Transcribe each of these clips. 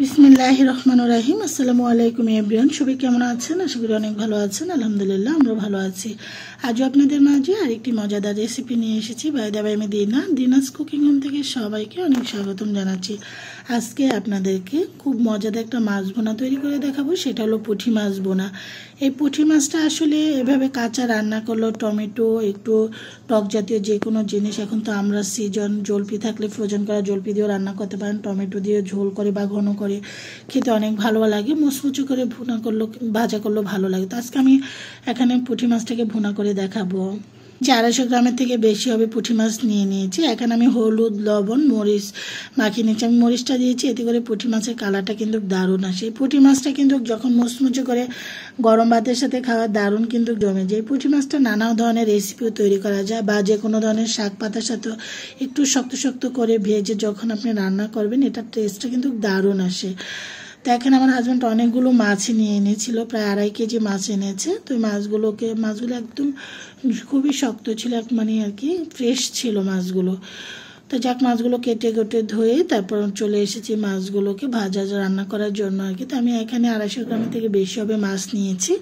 বিসমিল্লাহির রহমানির রহিম। আসসালামু আলাইকুম এভরিওয়ান। সবাই কেমন আছেন? আশা করি অনেক ভালো আছেন। আলহামদুলিল্লাহ আমরা ভালো আছি। আজও আপনাদের মাঝে আরেকটি মজাদার রেসিপি নিয়ে এসেছি। বাই দা বাই আমি দিনাজ কুকিং হোম থেকে সবাইকে অনেক স্বাগতম জানাচ্ছি। আজকে আপনাদেরকে খুব মজাদার একটা মাছ বোনা তৈরি করে দেখাবো। সেটা হলো পুঁটি মাছ বোনা। এই পুঁটি মাছটা আসলে এভাবে কাঁচা রান্না করলো, টমেটো একটু টক জাতীয় যে কোনো জিনিস, এখন তো আমরা সিজন, জলপি থাকলে ফ্রোজেন করা জলপি দিয়েও রান্না করতে পারেন, টমেটো দিয়ে ঝোল করে বা ঘন করে খেতে অনেক ভালো লাগে। মুচমুচু করে ভুনা করলো, ভাজা করলেও ভালো লাগে। তো আজকে আমি এখানে পুঁটি মাছটাকে ভুনা করে দেখাবো। 250 গ্রামের থেকে বেশি হবে পুঁটি মাছ নিয়ে নিয়েছি। এখানে আমি হলুদ, লবণ, মরিচ মাখিয়ে নিয়েছি। আমি মরিচটা দিয়েছি, এতে করে পুঁটি মাছের কালারটা কিন্তু দারুণ আসে। এই পুঁটি মাছটা কিন্তু যখন মুচমুচু করে গরম ভাতের সাথে খাওয়া দারুণ কিন্তু জমে যায়। এই পুঁটি মাছটা নানা ধরনের রেসিপিও তৈরি করা যায়, বা যে কোনো ধরনের শাক পাতার সাথে একটু শক্ত শক্ত করে ভেজে যখন আপনি রান্না করবেন, এটার টেস্টটা কিন্তু দারুণ আসে। তো এখানে আমার হাজব্যান্ড অনেকগুলো মাছ নিয়ে এনেছিল, প্রায় 2.5 কেজি মাছ এনেছে। তো মাছগুলো একদম খুবই শক্ত ছিল, মানে আর কি ফ্রেশ ছিল মাছগুলো। তো যাক, মাছগুলো কেটে ধুয়ে তারপর চলে এসেছি মাছগুলোকে ভাজা রান্না করার জন্য আর কি। তো আমি এখানে 250 গ্রামের থেকে বেশি হবে মাছ নিয়েছি।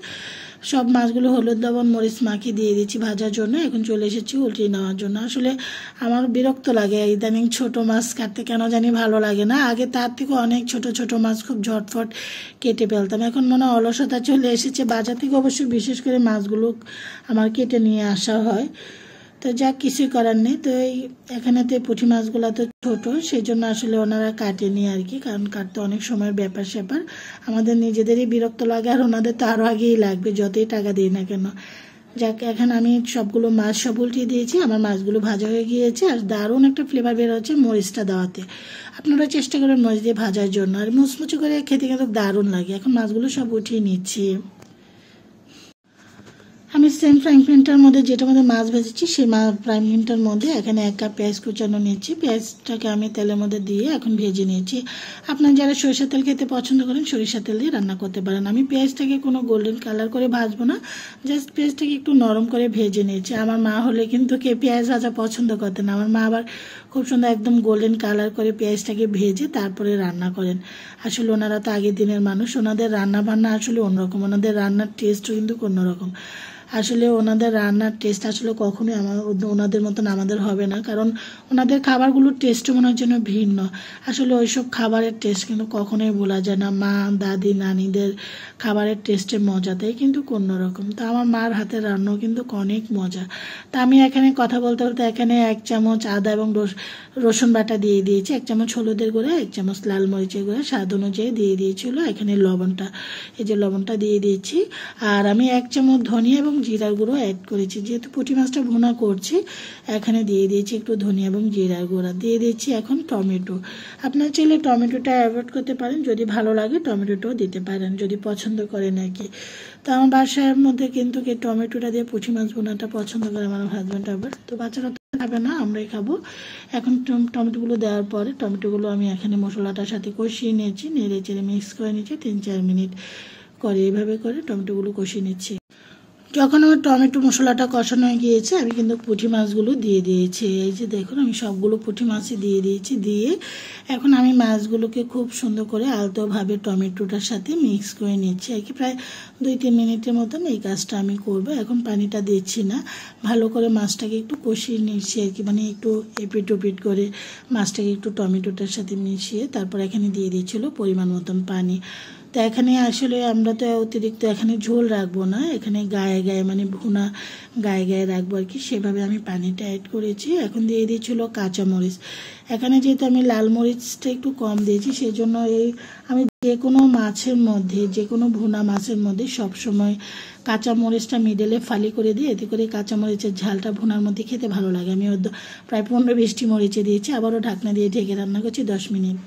সব মাছগুলো হলুদ, লবণ, মরিচ মাখিয়ে দিয়ে দিচ্ছি ভাজার জন্য। এখন চলে এসেছি উল্টিয়ে নেওয়ার জন্য। আসলে আমার বিরক্ত লাগে ইদানিং ছোট মাছ কাটতে, কেন জানি ভালো লাগে না। আগে তার থেকে অনেক ছোট ছোট মাছ খুব ঝটফট কেটে ফেলতাম। এখন মনে হয় অলসতা চলে এসেছে। বাজার থেকে অবশ্যই বিশেষ করে মাছগুলো আমার কেটে নিয়ে আসা হয়। তো যা কিছুই করার নেই। তো এখানেতে পুঁটি মাছগুলো তো ছোট, সেই জন্য আসলে ওনারা কাটেনি আর কি, কারণ কাটতে অনেক সময়ের ব্যাপার স্যাপার। আমাদের নিজেদেরই বিরক্ত লাগে, আর ওনাদের তো আরও আগেই লাগবে যতই টাকা দিই না কেন। যাক, এখন আমি সবগুলো মাছ সব উল্টিয়ে দিয়েছি। আমার মাছগুলো ভাজা হয়ে গিয়েছে, আর দারুণ একটা ফ্লেভার বের হচ্ছে মরিচটা দেওয়াতে। আপনারা চেষ্টা করেন মরিচ দিয়ে ভাজার জন্য, আর মুচমুচু করে খেতে কিন্তু দারুণ লাগে। এখন মাছগুলো সব উঠিয়ে নিচ্ছি। আমি সেম ফ্রাইং প্যানটার মধ্যে যেটার মধ্যে মাছ ভেজেছি, সেই ফ্রাইং প্যানটার মধ্যে এখানে 1 কাপ পেঁয়াজ কুচানো নিচ্ছি। পেঁয়াজটাকে আমি তেলের মধ্যে দিয়ে এখন ভেজে নিয়েছি। আপনারা যারা সরিষার তেল খেতে পছন্দ করেন, সরিষার তেল দিয়ে রান্না করতে পারেন। আমি পেঁয়াজটাকে কোনো গোল্ডেন কালার করে ভাজবো না, জাস্ট পেঁয়াজটাকে একটু নরম করে ভেজে নিয়েছি। আমার মা হলে কিন্তু পেঁয়াজ ভাজা পছন্দ করতেন। আমার মা আবার খুব সুন্দর একদম গোল্ডেন কালার করে পেঁয়াজটাকে ভেজে তারপরে রান্না করেন। আসলে ওনারা তো আগের দিনের মানুষ, ওনাদের রান্না বান্না আসলে অন্যরকম, ওনাদের রান্নার টেস্টও কিন্তু অন্যরকম। আসলে ওনাদের রান্নার টেস্ট আসলে কখনোই ওনাদের মতন আমাদের হবে না, কারণ ওনাদের খাবারগুলোর টেস্টও মনে হয় যেন ভিন্ন। আসলে ওইসব খাবারের টেস্ট কিন্তু কখনোই ভোলা যায় না। মা, দাদি, নানিদের খাবারের টেস্টের মজাটাই কিন্তু অন্যরকম। তো আমার মার হাতের রান্নাও কিন্তু অনেক মজা। তা আমি এখানে কথা বলতে বলতে এখানে 1 চামচ আদা এবং রসুন বাটা দিয়ে দিয়েছি, 1 চামচ হলুদের গুঁড়া, 1 চামচ লাল মরিচের গুঁড়া স্বাদ অনুযায়ী দিয়ে দিয়েছিল। এখানে লবণটা, এই যে লবণটা দিয়ে দিয়েছি। আর আমি 1 চামচ ধনিয়া এবং জিরার গুঁড়ো অ্যাড করেছি, যেহেতু পুঁটি মাছটা ভুনা করছি। এখানে দিয়ে দিয়েছি একটু ধনিয়া এবং জিরার গুঁড়া, দিয়ে দিচ্ছি এখন টমেটো। আপনারা চাইলে টমেটোটা অ্যাভয়েড করতে পারেন, যদি ভালো লাগে টমেটোটাও দিতে পারেন, যদি পছন্দ করেন আর কি। তো আমার বাসার মধ্যে কিন্তু টমেটোটা দিয়ে পুঁটি মাছ ভুনাটা পছন্দ করে আমার হাজব্যান্ড। আবার তো বাচ্চারা খাবে না, আমরাই খাবো। এখন টমেটোগুলো দেওয়ার পরে টমেটোগুলো আমি এখানে মশলাটার সাথে কষিয়ে নিয়েছি, নেড়ে চেড়ে মিক্স করে নিয়েছি 3-4 মিনিট করে। এইভাবে করে টমেটোগুলো কষিয়ে নিচ্ছি। যখন আমার টমেটো মশলাটা কষানো হয়ে গিয়েছে, আমি কিন্তু পুঁটি মাছগুলো দিয়ে দিয়েছি। এই যে দেখুন, আমি সবগুলো পুঁটি মাছই দিয়ে দিয়েছি। দিয়ে এখন আমি মাছগুলোকে খুব সুন্দর করে আলতোভাবে টমেটোটার সাথে মিক্স করে নিচ্ছি আর কি। প্রায় 2-3 মিনিটের মতন এই কাজটা আমি করব। এখন পানিটা দিচ্ছি না, ভালো করে মাছটাকে একটু কষিয়ে নিচ্ছি আর কি, মানে একটু এপিট ওপিট করে মাছটাকে একটু টমেটোটার সাথে মিশিয়ে তারপর এখানে দিয়ে দিয়েছিল পরিমাণ মতন পানি। তো এখানে আসলে আমরা তো অতিরিক্ত এখানে ঝোল রাখবো না, এখানে গায়ে গায়ে মানে ভুনা গায়ে গায়ে রাখবো আর কি, সেভাবে আমি পানিটা অ্যাড করেছি। এখন দিয়ে দিয়েছিল কাঁচামরিচ। এখানে যেহেতু আমি লাল মরিচটা একটু কম দিয়েছি, সেই জন্য আমি যে কোনো মাছের মধ্যে, যে কোনো ভুনা মাছের মধ্যে সবসময় কাঁচামরিচটা মিডলে ফালি করে দিই, এতে করে কাঁচামরিচের ঝালটা ভুনার মধ্যে খেতে ভালো লাগে। আমি প্রায় 15-20টি মরিচে দিয়েছি। আবারও ঢাকনা দিয়ে ঢেকে রান্না করছি 10 মিনিট।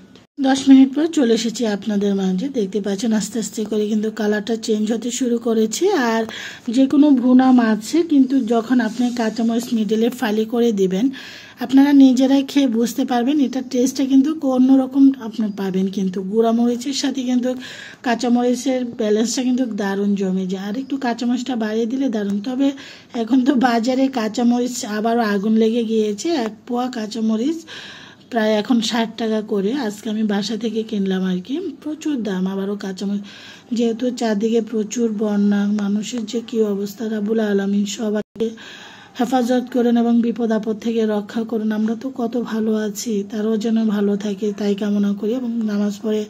10 মিনিট পর চলে এসেছি আপনাদের মাঝে। দেখতে পাচ্ছেন আস্তে আস্তে করে কিন্তু কালারটা চেঞ্জ হতে শুরু করেছে। আর যে কোনো ভুনা মাছে কিন্তু যখন আপনি কাঁচামরিচ মিডলে ফালি করে দিবেন, আপনারা নিজেরাই খেয়ে বুঝতে পারবেন এটার টেস্টটা কিন্তু অন্যরকম আপনি পাবেন। কিন্তু গুঁড়া মরিচের সাথে কিন্তু কাঁচামরিচের ব্যালেন্সটা কিন্তু দারুণ জমে যায়, আর একটু কাঁচামরিচটা বাড়িয়ে দিলে দারুণ। তবে এখন তো বাজারে কাঁচামরিচ আবারও আগুন লেগে গিয়েছে। 1 পোয়া কাঁচামরিচ প্রায় এখন 60 টাকা করে। আজকে আমি বাসা থেকে কিনলাম আর কি। প্রচুর দাম, আবারও কাঁচামরিচ, যেহেতু চারদিকে প্রচুর বন্যা, মানুষের যে কী অবস্থা, রাব্বুল আলামিন সবাইকে হেফাজত করেন এবং বিপদ আপদ থেকে রক্ষা করুন। আমরা তো কত ভালো আছি, তারাও যেন ভালো থাকে তাই কামনা করি। এবং নামাজ পড়ে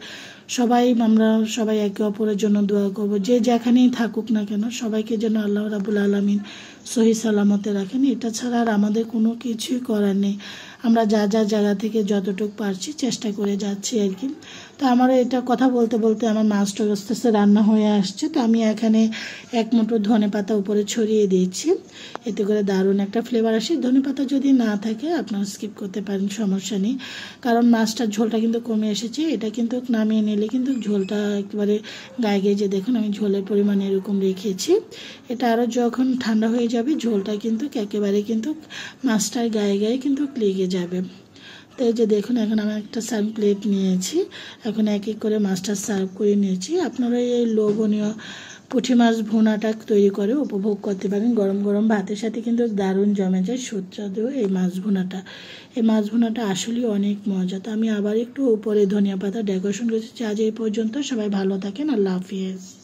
আমরা সবাই একে অপরের জন্য দোয়া করব, যে যেখানেই থাকুক না কেন সবাইকে যেন আল্লাহ রাব্বুল আলামিন সহি সালামতে রাখেন। এটা ছাড়া আর আমাদের কোনো কিছুই করার নেই। আমরা যা যা জায়গা থেকে যতটুকু পারছি চেষ্টা করে যাচ্ছি আর কি। তো আমার এটা কথা বলতে বলতে আমার মাছটা আস্তে আস্তে রান্না হয়ে আসছে। তো আমি এখানে এক মুঠো ধনেপাতা উপরে ছড়িয়ে দিয়েছি, এতে করে দারুণ একটা ফ্লেভার আসে। ধনেপাতা যদি না থাকে আপনারা স্কিপ করতে পারেন, সমস্যা নেই, কারণ মাছটার ঝোলটা কিন্তু কমে এসেছে। এটা কিন্তু নামিয়ে নিলে কিন্তু ঝোলটা একেবারে গায়ে গিয়ে, যে দেখুন আমি ঝোলের পরিমাণ এরকম রেখেছি। এটা আরও যখন ঠান্ডা হয়ে যাবে ঝোলটা কিন্তু একেবারে কিন্তু মাছটার গায়ে গায়ে কিন্তু লেগে যাবে। তো এই যে দেখুন এখন আমি একটা সার্ভ প্লেট নিয়েছি, এখন এক এক করে মাছটা সার্ভ করে নিয়েছি। আপনারা এই লোভনীয় পুঁটি মাছ ভুনাটা তৈরি করে উপভোগ করতে পারেন। গরম গরম ভাতের সাথে কিন্তু দারুণ জমে যায় সুস্বাদু এই মাছ ভুনাটা। এই মাছ ভুনাটা আসলেই অনেক মজা। তো আমি আবার একটু উপরে ধনিয়া পাতা ডেকোরেশন করেছি। আজ এই পর্যন্ত, সবাই ভালো থাকেন, আল্লাহ হাফিজ।